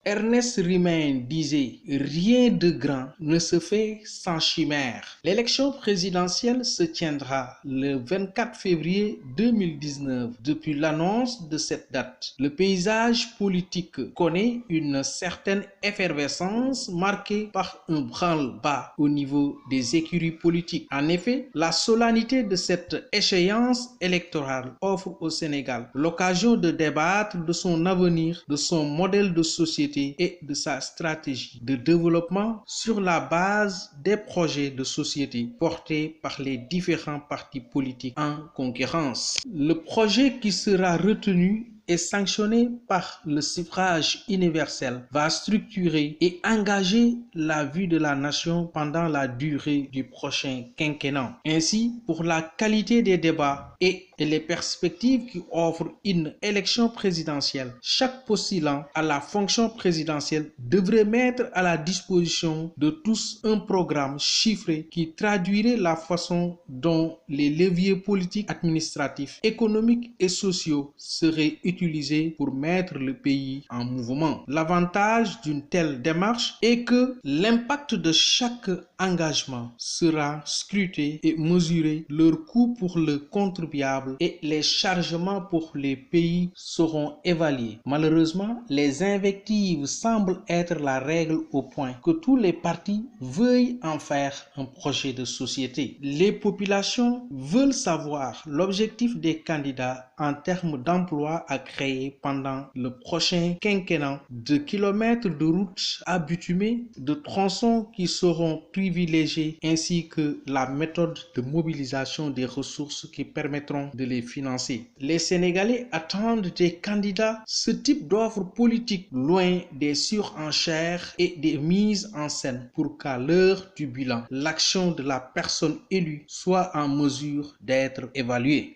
Ernest Renan disait « Rien de grand ne se fait sans chimère ». L'élection présidentielle se tiendra le 24 février 2019. Depuis l'annonce de cette date, le paysage politique connaît une certaine effervescence marquée par un branle-bas au niveau des écuries politiques. En effet, la solennité de cette échéance électorale offre au Sénégal l'occasion de débattre de son avenir, de son modèle de société et de sa stratégie de développement sur la base des projets de société portés par les différents partis politiques en concurrence. Le projet qui sera retenu et sanctionné par le suffrage universel va structurer et engager la vie de la nation pendant la durée du prochain quinquennat. Ainsi, pour la qualité des débats et les perspectives qui offrent une élection présidentielle, chaque postulant à la fonction présidentielle devrait mettre à la disposition de tous un programme chiffré qui traduirait la façon dont les leviers politiques, administratifs, économiques et sociaux seraient utilisés pour mettre le pays en mouvement. L'avantage d'une telle démarche est que l'impact de chaque engagement sera scruté et mesuré, leur coût pour le contribuable et les chargements pour les pays seront évalués. Malheureusement, les invectives semblent être la règle au point que tous les partis veuillent en faire un projet de société. Les populations veulent savoir l'objectif des candidats en termes d'emplois à créer pendant le prochain quinquennat, de kilomètres de routes à bitumer, de tronçons qui seront privilégiés, ainsi que la méthode de mobilisation des ressources qui permettront de les financer. Les Sénégalais attendent des candidats ce type d'offre politique, loin des surenchères et des mises en scène, pour qu'à l'heure du bilan, l'action de la personne élue soit en mesure d'être évaluée.